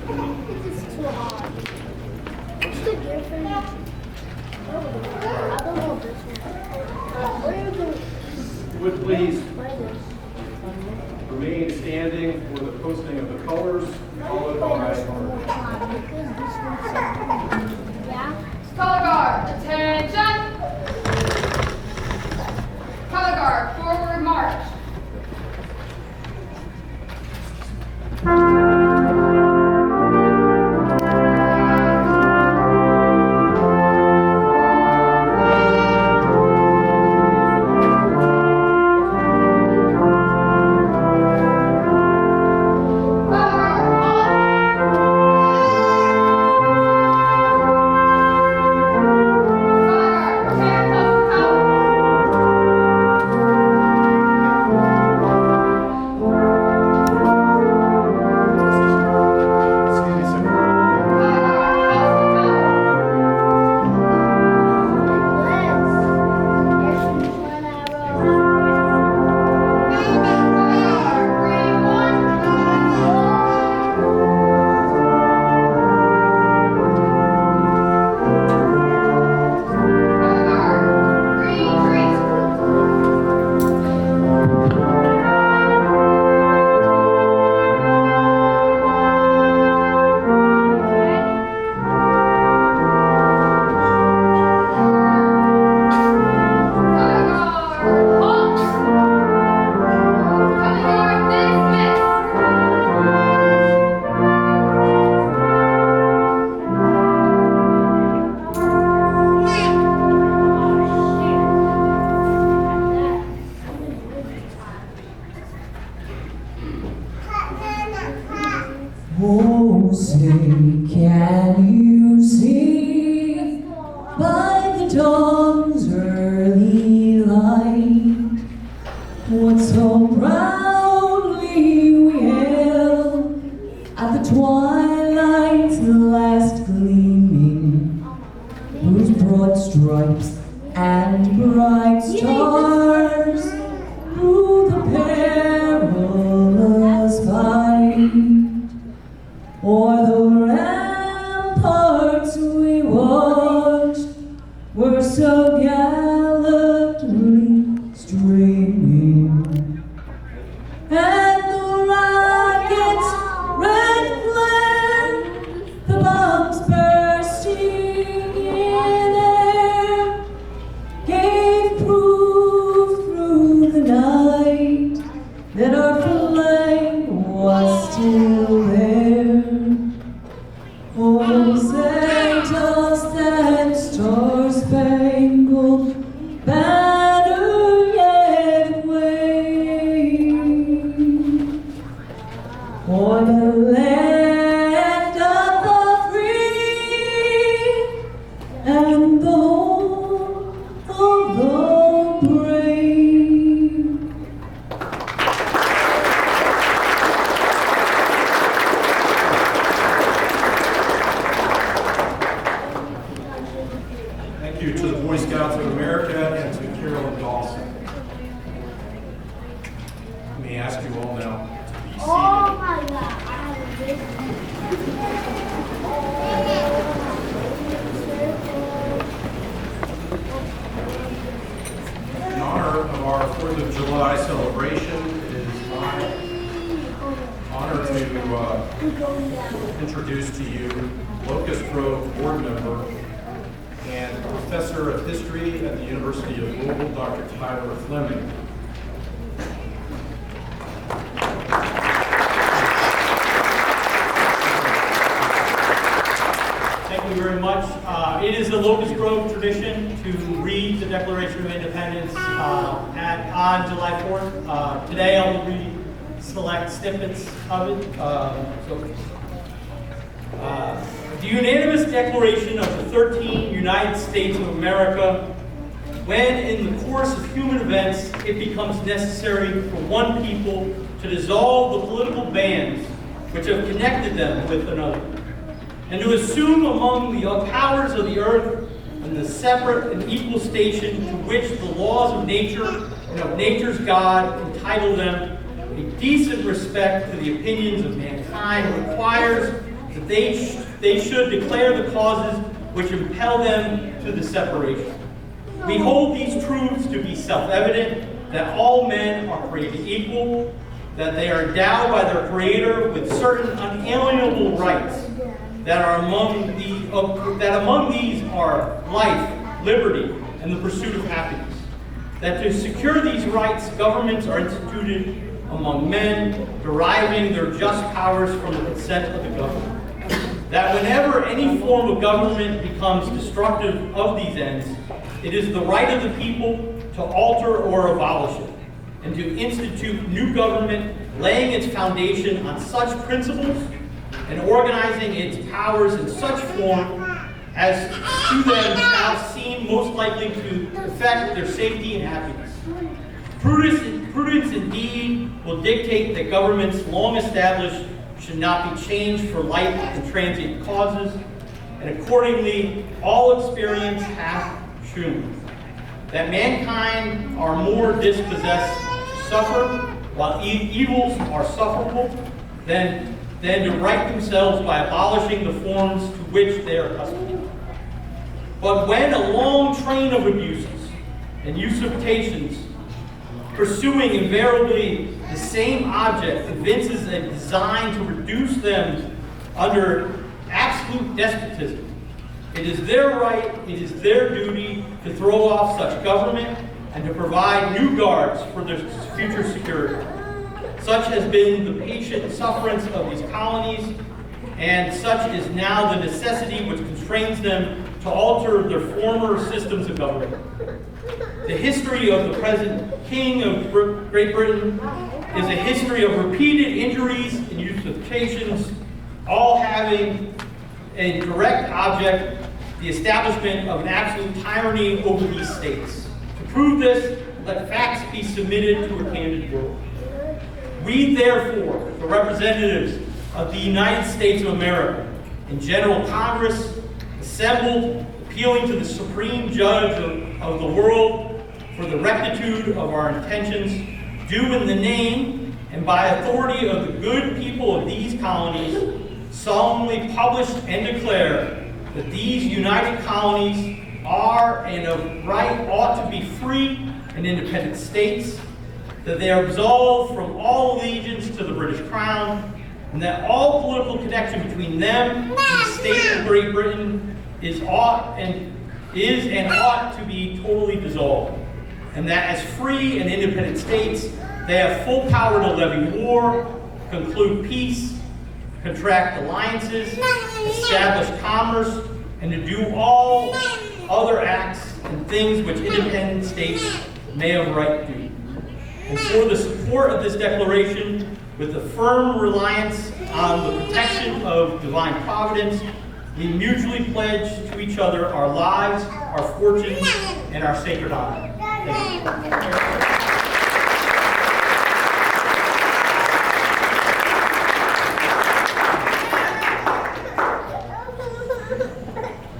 This is too hard. What's the difference? I don't know this one. What are you doing? Would please What is this? remain standing for the posting of the colors, followed by Yeah? Color guard, attention! Color guard, forward march. Oh, say, can you see by the dawn's early light what so proudly we hailed at the twilight's last gleaming, whose broad stripes and bright stars through the perilous fight o'er the ramparts we watched were so gallantly streaming, and the rockets' red flare, the bombs bursting in air, gave proof through the night that our flame was still there. Oh, send us that star-spangled banner yet wave o'er the land of the free and the home of the brave. thank you to the Boy Scouts of America and to Carolyn Dawson. Let me ask you all now to be seated. Oh my God. I have this. In honor of our 4th of July celebration, it is my honor to introduce to you Locust Grove board member and professor of history at the University of Louisville, Dr. Tyler Fleming. Thank you very much. It is the Locust Grove tradition to read the Declaration of Independence on July 4th. Today I'll read select snippets of it. The unanimous declaration of the 13 United States of America, when in the course of human events it becomes necessary for one people to dissolve the political bands which have connected them with another, and to assume among the powers of the earth and the separate and equal station to which the laws of nature and of nature's God entitle them, a decent respect to the opinions of mankind requires that they should declare the causes which impel them to the separation. We hold these truths to be self-evident, that all men are created equal, that they are endowed by their Creator with certain unalienable rights, that among these are life, liberty, and the pursuit of happiness. That to secure these rights, governments are instituted among men, deriving their just powers from the consent of the governed. That whenever any form of government becomes destructive of these ends, it is the right of the people to alter or abolish it, and to institute new government, laying its foundation on such principles and organizing its powers in such form as to them shall seem most likely to affect their safety and happiness. Prudence indeed will dictate that governments long established should not be changed for light and transient causes, and accordingly all experience hath shewn that mankind are more dispossessed to suffer, while evils are sufferable, than to right themselves by abolishing the forms to which they are accustomed. But when a long train of abuses and usurpations, pursuing invariably the same object, evinces a design to reduce them under absolute despotism, it is their right, it is their duty to throw off such government and to provide new guards for their future security. Such has been the patient sufferance of these colonies, and such is now the necessity which constrains them to alter their former systems of government. The history of the present King of Great Britain is a history of repeated injuries and usurpations, all having a direct object, the establishment of an absolute tyranny over these states. To prove this, let facts be submitted to a candid world. We, therefore, the representatives of the United States of America, in General Congress, assembled, appealing to the Supreme Judge of the world for the rectitude of our intentions, do in the name and by authority of the good people of these colonies, solemnly publish and declare that these united colonies are and of right ought to be free and independent states, that they are absolved from all allegiance to the British Crown, and that all political connection between them and the state of Great Britain is and ought to be totally dissolved, and that as free and independent states, they have full power to levy war, conclude peace, contract alliances, establish commerce, and to do all other acts and things which independent states may have right to do. And for the support of this declaration, with a firm reliance on the protection of divine providence, we mutually pledge to each other our lives, our fortunes, and our sacred honor. Thank you.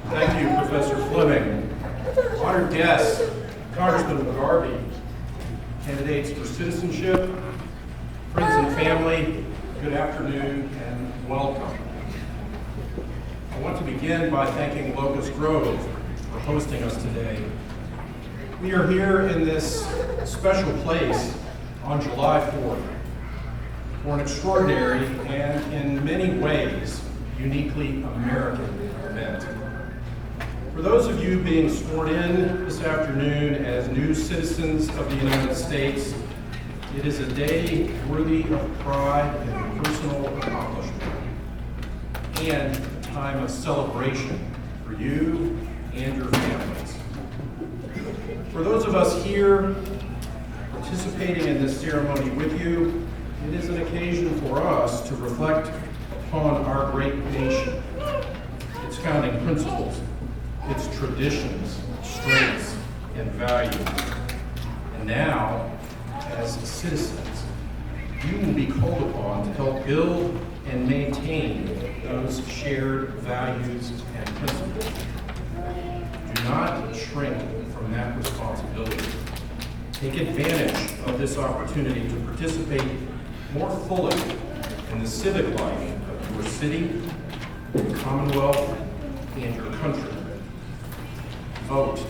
Thank you, Professor Fleming. Honored guests, Congressman McGarvey, candidates for citizenship, friends and family, good afternoon and welcome. I want to begin by thanking Locust Grove for hosting us today. We are here in this special place on July 4th for an extraordinary and in many ways uniquely American event. For those of you being sworn in this afternoon as new citizens of the United States, it is a day worthy of pride and personal accomplishment, and a time of celebration for you and your families. For those of us here participating in this ceremony with you, it is an occasion for us to reflect upon our great nation, its founding principles, its traditions, strengths, and values. And now, as citizens, you will be called upon to help build and maintain those shared values and principles. Do not shrink from that responsibility. Take advantage of this opportunity to participate more fully in the civic life of your city the Commonwealth, and your country. Vote.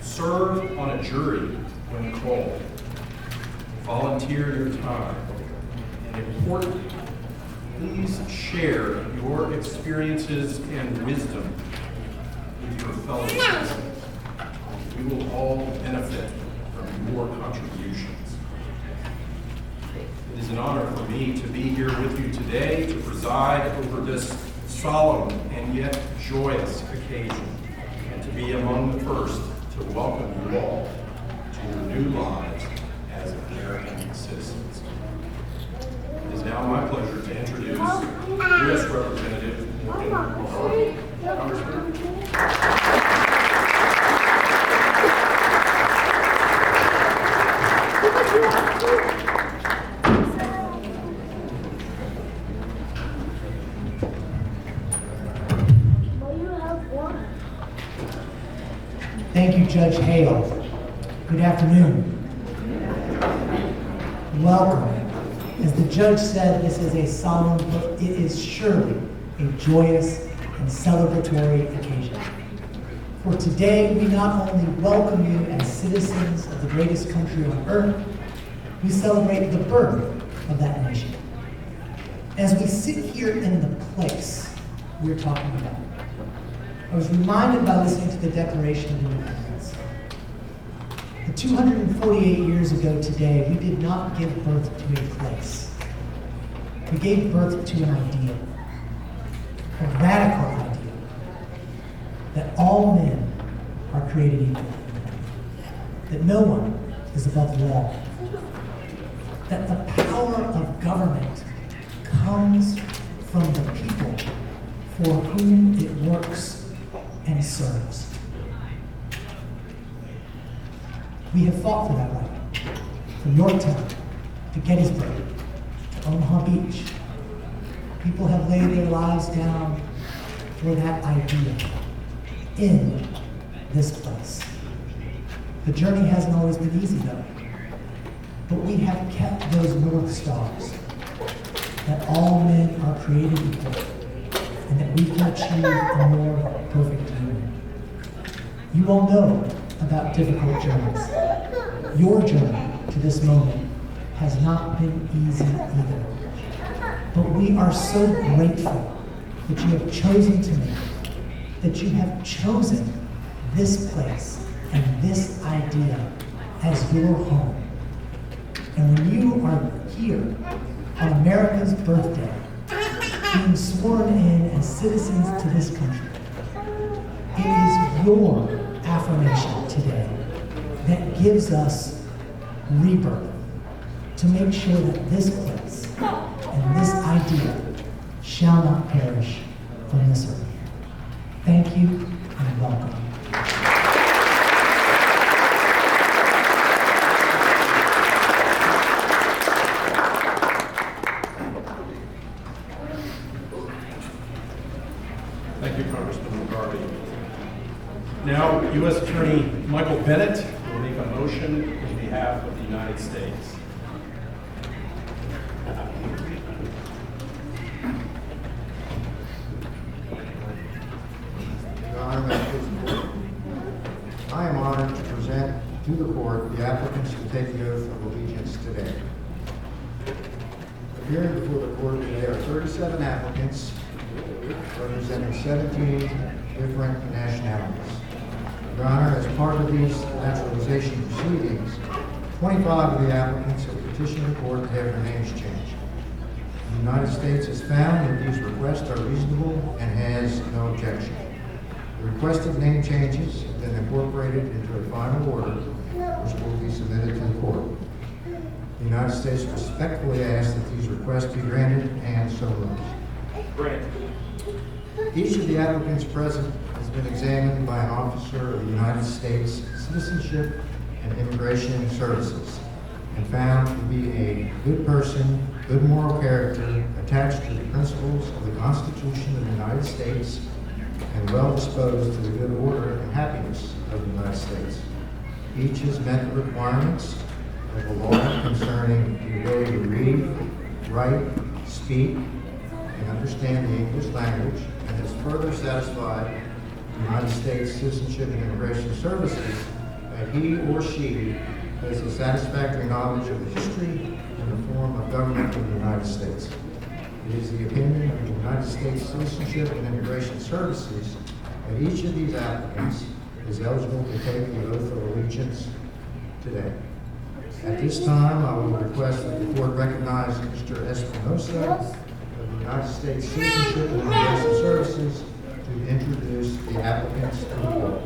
Serve on a jury when called. Volunteer your time. And importantly, please share your experiences and wisdom with your fellow citizens. We will all benefit from your contributions. It is an honor for me to be here with you today to preside over this solemn and yet joyous occasion, and to be among the first to welcome you all to your new lives as American citizens. It is now my pleasure to introduce U.S. Representative Morgan McCarthy. Congressman. Thank you, Judge Hale. Good afternoon. Welcome. As the judge said, this is a solemn, but it is surely a joyous and celebratory occasion. For today, we not only welcome you as citizens of the greatest country on earth, we celebrate the birth of that nation. As we sit here in the place we're talking about, I was reminded by listening to the Declaration of Independence that 248 years ago today, we did not give birth to a place. We gave birth to an idea, a radical idea, that all men are created equal, that no one is above the law, that the power of government comes from the people for whom it works and serves. We have fought for that right, from Yorktown to Gettysburg to Omaha Beach. People have laid their lives down for that idea in this place. The journey hasn't always been easy though, but we have kept those North Stars, that all men are created equal, and that we can achieve a more perfect union. You all know about difficult journeys. Your journey to this moment has not been easy either. But we are so grateful that you have chosen to make, that you have chosen this place and this idea as your home. And when you are here on America's birthday, being sworn in as citizens to this country, it is your affirmation today that gives us rebirth to make sure that this place and this idea shall not perish from this earth. Thank you and welcome. Thank you, Congressman McCarthy. Now, U.S. Attorney Michael Bennett will make a motion on behalf of the United States. Your Honor, may I please report? I am honored to present to the court the applicants to take the oath of allegiance today. Appearing before the court today are 37 applicants representing 17 different nationalities. Your Honor, as part of these naturalization proceedings, 25 of the applicants have petitioned the court to have their names changed. The United States has found that these requests are reasonable and has no objection. The requested name changes have been incorporated into a final order, which will be submitted to the court. The United States respectfully asks that these requests be granted, and so moves. Granted. Each of the applicants present has been examined by an officer of the United States Citizenship and Immigration Services and found to be a good person, good moral character, attached to the principles of the Constitution of the United States, and well disposed to the good order and happiness of the United States. Each has met the requirements of the law concerning the ability to read, write, speak, and understand the English language, and is further satisfied the United States Citizenship and Immigration Services that he or she has a satisfactory knowledge of the history and the form of government of the United States. It is the opinion of the United States Citizenship and Immigration Services that each of these applicants is eligible to take the oath of allegiance today. At this time, I will request that the board recognize Mr. Espinosa of the United States Citizenship and Immigration Services to introduce the applicants to the board.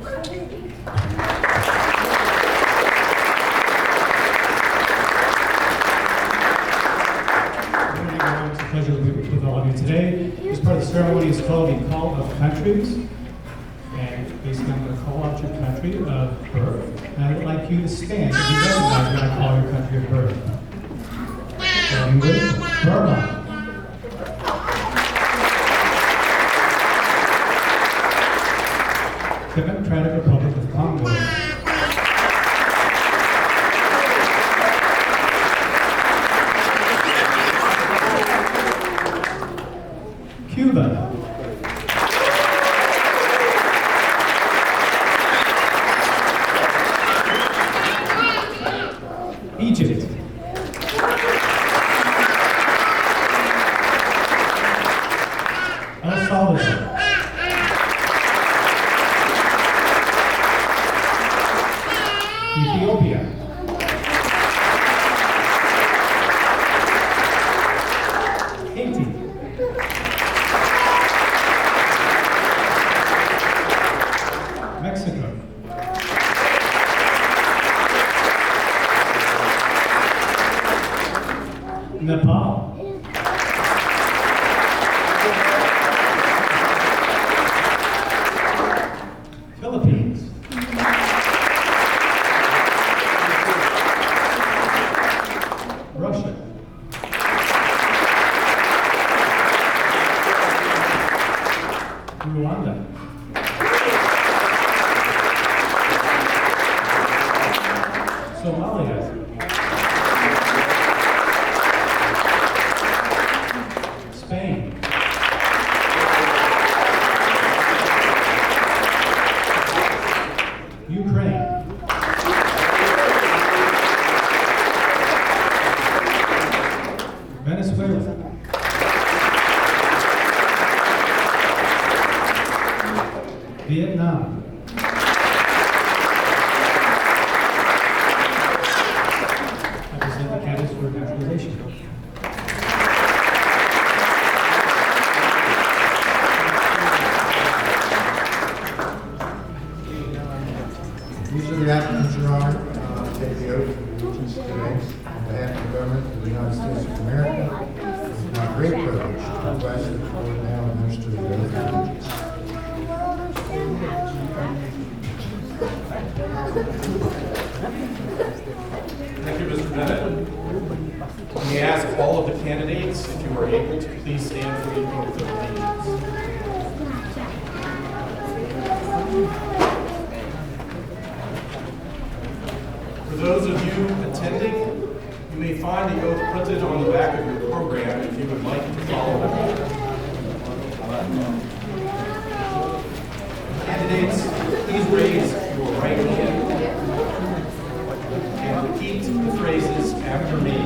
It's a pleasure to be with all of you today. This part of the ceremony is called the Call of Countries. And basically, I'm going to call out your country of birth. And I would like you to stand if you recognize when I call your country of birth. Starting with Burma. Democratic Republic of Congo. Cuba. Egypt. El Salvador. Ethiopia. Haiti. Mexico. Nepal. Philippines. Russia. Rwanda. Somalia. Spain. Ukraine. Venezuela. Vietnam. I present the candidates for naturalization. These are the applicants, Your Honor, take the oath of allegiance today on behalf of the government of the United States of America. It's my great privilege to request that the board now administer the oath of allegiance. Thank you, Mr. Bennett. Let me ask all of the candidates, if you are able to please stand for the oath of allegiance. For those of you attending, you may find the oath printed on the back of your program if you would like to follow it. Candidates, please raise your right hand and repeat the phrases after me.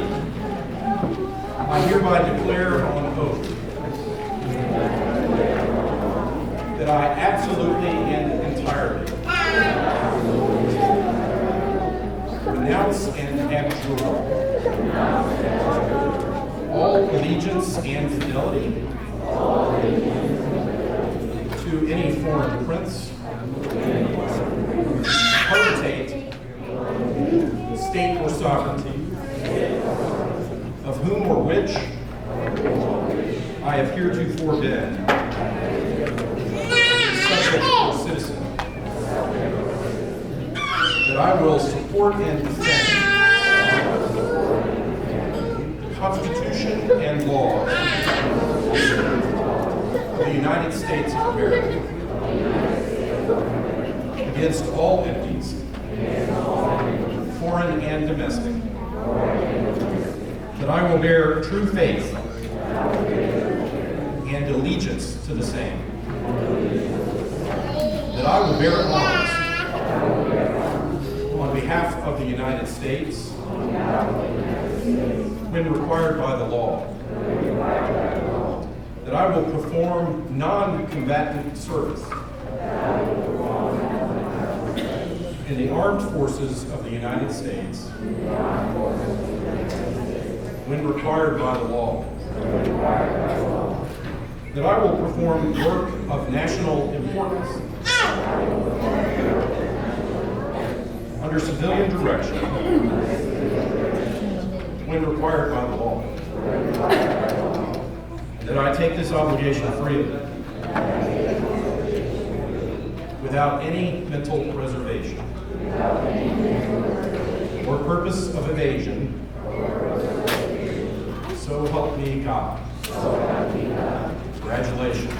I hereby declare on oath that I absolutely and entirely renounce and abjure all allegiance and fidelity to any foreign prince, potentate, state or sovereignty, of whom or which I have heretofore been subject or citizen, that I will support and defend the Constitution and laws of the United States of America against all enemies, foreign and domestic, that I will bear true faith allegiance to the same, that I will bear arms on behalf of the United States when required by the law, that I will perform non-combatant service in the armed forces of the United States when required by the law, that I will perform work of national importance under civilian direction when required by the law, and that I take this obligation freely without any mental reservation or purpose of evasion. So help me God. Congratulations.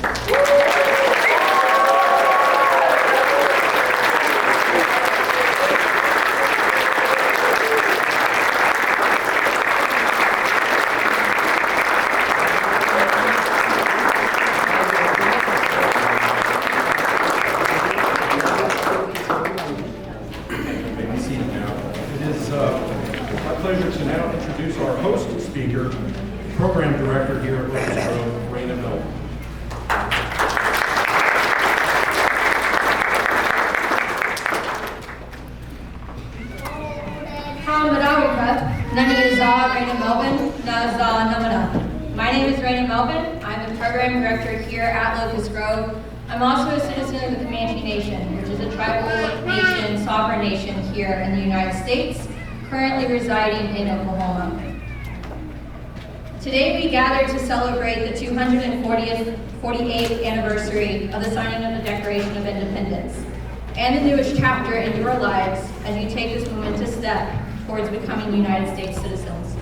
Program Director here at Locust Grove, Raina Melvin. My name is Raina Melvin. I'm the Program Director here at Locust Grove. I'm also a citizen of the Comanche Nation, which is a tribal nation, sovereign nation here in the United States, currently residing in Oklahoma. Today we gather to celebrate the 248th anniversary of the signing of the Declaration of Independence and the newest chapter in your lives as you take this momentous step towards becoming United States citizens.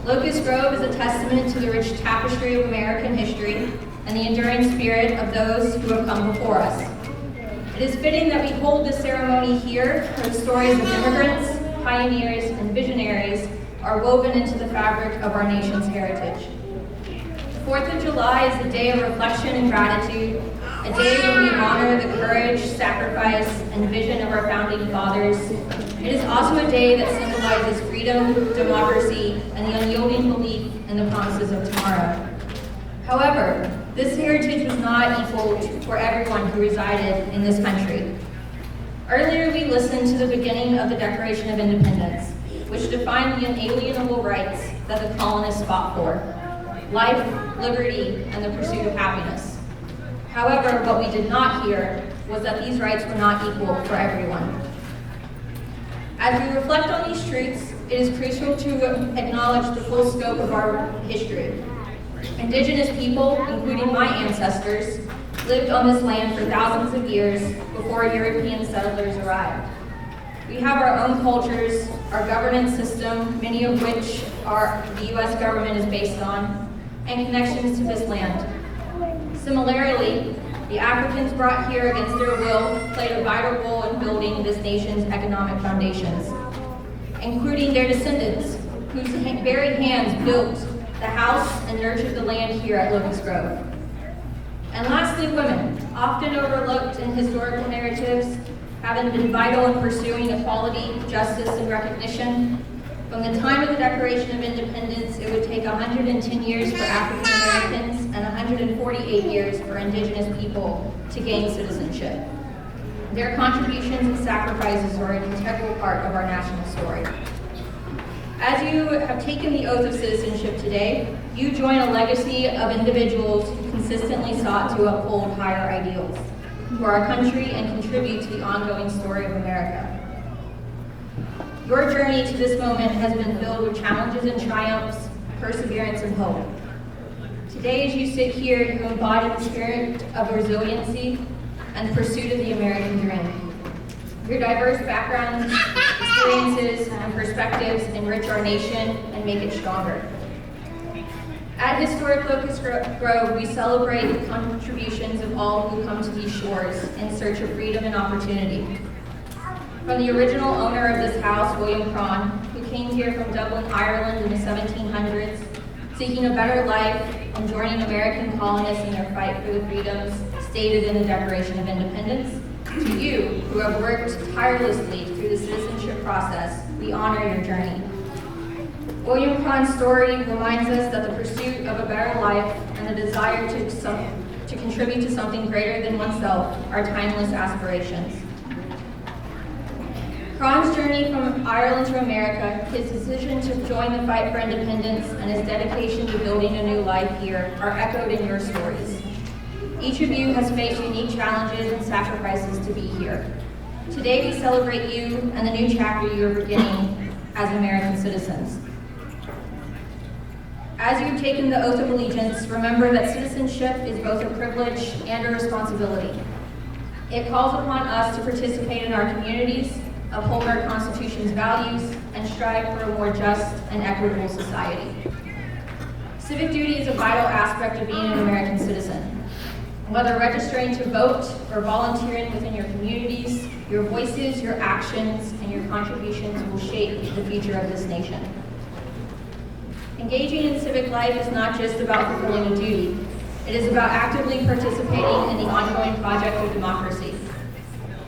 Locust Grove is a testament to the rich tapestry of American history and the enduring spirit of those who have come before us. It is fitting that we hold this ceremony here where the stories of immigrants, pioneers, and visionaries are woven into the fabric of our nation's heritage. 4th of July is a day of reflection and gratitude, a day when we honor the courage, sacrifice, and vision of our founding fathers. It is also a day that symbolizes freedom, democracy, and the unyielding belief in the promises of tomorrow. However, this heritage was not equal for everyone who resided in this country. Earlier, we listened to the beginning of the Declaration of Independence, which defined the inalienable rights that the colonists fought for: life, liberty, and the pursuit of happiness. However, what we did not hear was that these rights were not equal for everyone. As we reflect on these truths, it is crucial to acknowledge the full scope of our history. Indigenous people, including my ancestors, lived on this land for thousands of years before European settlers arrived. We have our own cultures, our governance system, many of which the U.S. government is based on, and connections to this land. Similarly, the Africans brought here against their will played a vital role in building this nation's economic foundations, including their descendants, whose very hands built the house and nurtured the land here at Locust Grove. And lastly, women, often overlooked in historical narratives, having been vital in pursuing equality, justice, and recognition. From the time of the Declaration of Independence, it would take 110 years for African Americans and 148 years for Indigenous people to gain citizenship. Their contributions and sacrifices are an integral part of our national story. As you have taken the oath of citizenship today, you join a legacy of individuals who consistently sought to uphold higher ideals for our country and contribute to the ongoing story of America. Your journey to this moment has been filled with challenges and triumphs, perseverance and hope. Today, as you sit here, you embody the spirit of resiliency and the pursuit of the American dream. Your diverse backgrounds, experiences, and perspectives enrich our nation and make it stronger. At historic Locust Grove, we celebrate the contributions of all who come to these shores in search of freedom and opportunity. From the original owner of this house, William Cron, who came here from Dublin, Ireland in the 1700s, seeking a better life and joining American colonists in their fight for the freedoms stated in the Declaration of Independence. To you, who have worked tirelessly through the citizenship process, we honor your journey. William Cron's story reminds us that the pursuit of a better life and the desire to contribute to something greater than oneself are timeless aspirations. Cron's journey from Ireland to America, his decision to join the fight for independence, and his dedication to building a new life here are echoed in your stories. Each of you has faced unique challenges and sacrifices to be here. Today we celebrate you and the new chapter you are beginning as American citizens. As you've taken the oath of allegiance, remember that citizenship is both a privilege and a responsibility. It calls upon us to participate in our communities, uphold our Constitution's values, and strive for a more just and equitable society. Civic duty is a vital aspect of being an American citizen. Whether registering to vote or volunteering within your communities, your voices, your actions, and your contributions will shape the future of this nation. Engaging in civic life is not just about fulfilling a duty. It is about actively participating in the ongoing project of democracy.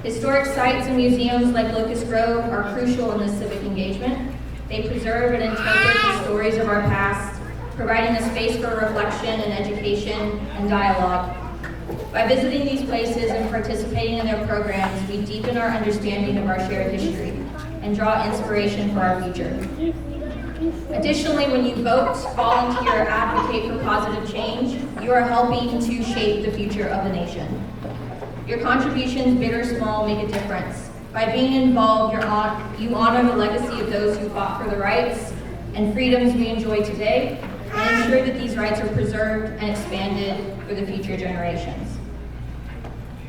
Historic sites and museums like Locust Grove are crucial in this civic engagement. They preserve and interpret the stories of our past, providing a space for reflection and education and dialogue. By visiting these places and participating in their programs, we deepen our understanding of our shared history and draw inspiration for our future. Additionally, when you vote, volunteer, or advocate for positive change, you are helping to shape the future of the nation. Your contributions, big or small, make a difference. By being involved, you honor the legacy of those who fought for the rights and freedoms we enjoy today, and ensure that these rights are preserved and expanded for the future generations.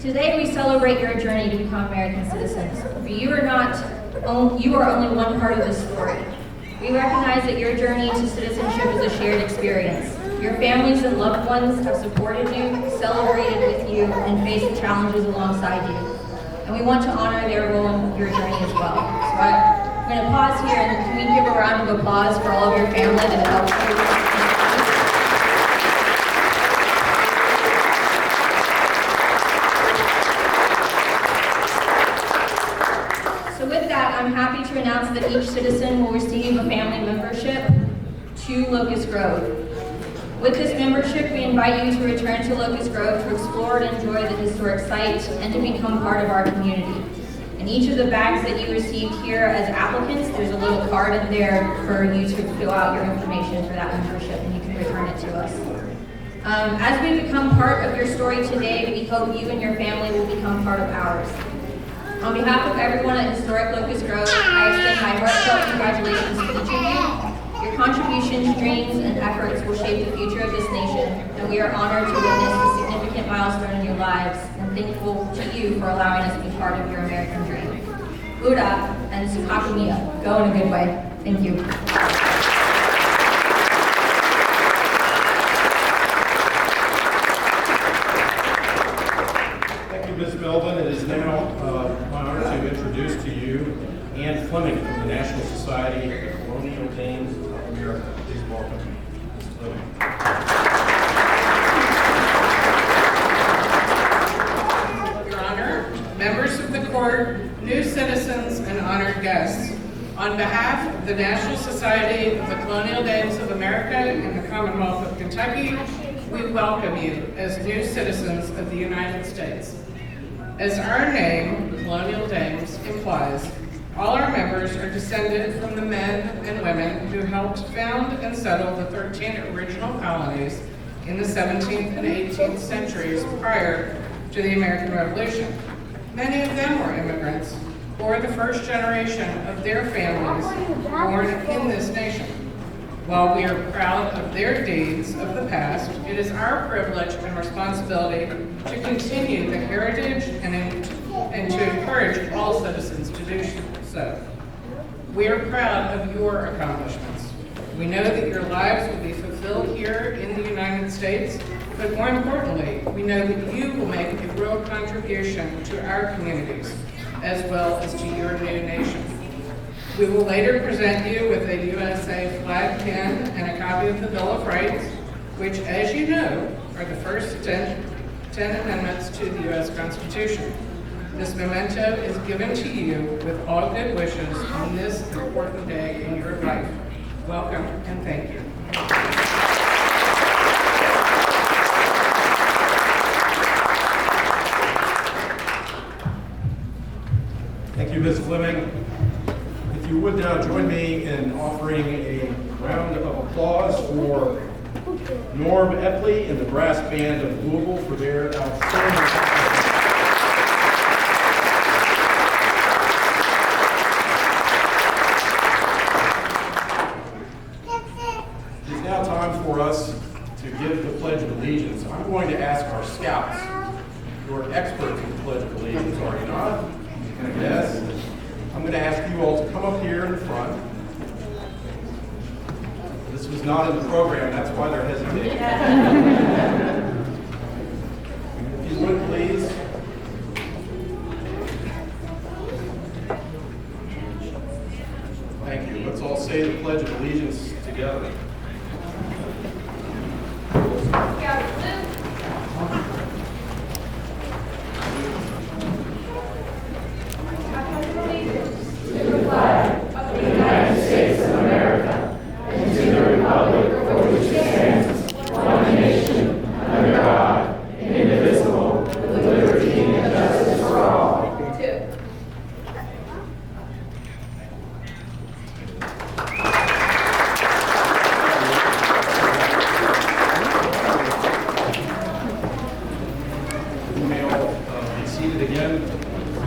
Today, we celebrate your journey to become American citizens, but you are only one part of the story. We recognize that your journey to citizenship is a shared experience. Your families and loved ones have supported you, celebrated with you, and faced challenges alongside you. And we want to honor their role in your journey as well. So I'm going to pause here, and can we give a round of applause for all of your family that helped you? I'm happy to announce that each citizen will receive a family membership to Locust Grove. With this membership, we invite you to return to Locust Grove to explore and enjoy the historic site and to become part of our community. In each of the bags that you received here as applicants, there's a little card in there for you to fill out your information for that membership, and you can return it to us. As we become part of your story today, we hope you and your family will become part of ours. On behalf of everyone at Historic Locust Grove, I extend my heartfelt congratulations to each of you. Your contributions, dreams, and efforts will shape the future of this nation, and we are honored to witness a significant milestone in your lives, and thankful to you for allowing us to be part of your American dream. Ura and Sukakumiya. Go in a good way. Thank you. Ms. Melvin, it is now my honor to introduce to you Anne Fleming from the National Society of the Colonial Dames of America. Please welcome Ms. Fleming. Your Honor, members of the court, new citizens, and honored guests, on behalf of the National Society of the Colonial Dames of America and the Commonwealth of Kentucky, we welcome you as new citizens of the United States. As our name, Colonial Dames, implies, all our members are descended from the men and women who helped found and settle the 13 original colonies in the 17th and 18th centuries prior to the American Revolution. Many of them were immigrants, or the first generation of their families born in this nation. While we are proud of their deeds of the past, it is our privilege and responsibility to continue the heritage and to encourage all citizens to do so. We are proud of your accomplishments. We know that your lives will be fulfilled here in the United States, but more importantly, we know that you will make a real contribution to our communities, as well as to your new nation. We will later present you with a USA flag pin and a copy of the Bill of Rights, which, as you know, are the first 10 amendments to the U.S. Constitution. This memento is given to you with all good wishes on this important day in your life. Welcome and thank you. Thank you, Ms. Fleming. If you would now join me in offering a round of applause for Norm Epley and the brass band of Louisville for their outstanding. It is now time for us to give the Pledge of Allegiance. I'm going to ask our scouts, who are experts in the Pledge of Allegiance, are you not? Yes. I'm going to ask you all to come up here in the front. This was not in the program, that's why they're hesitating. If you would, please. Thank you. Let's all say the Pledge of Allegiance together.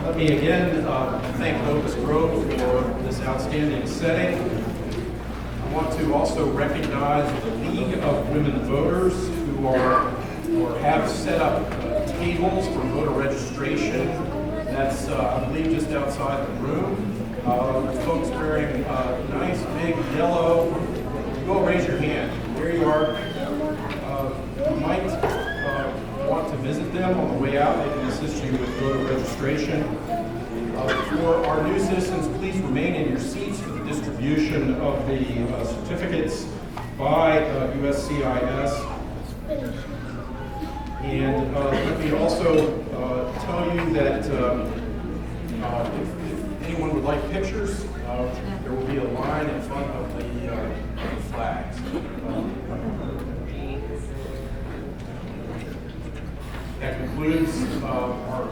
Let me again thank Locust Grove for this outstanding setting. I want to also recognize the League of Women Voters who have set up tables for voter registration. That's, I believe, just outside the room. Folks wearing nice big yellow. Go raise your hand. There you are. You might want to visit them on the way out. They can assist you with voter registration. For our new citizens, please remain in your seats for the distribution of the certificates by USCIS. And let me also tell you that if anyone would like pictures, there will be a line in front of the flags. That concludes our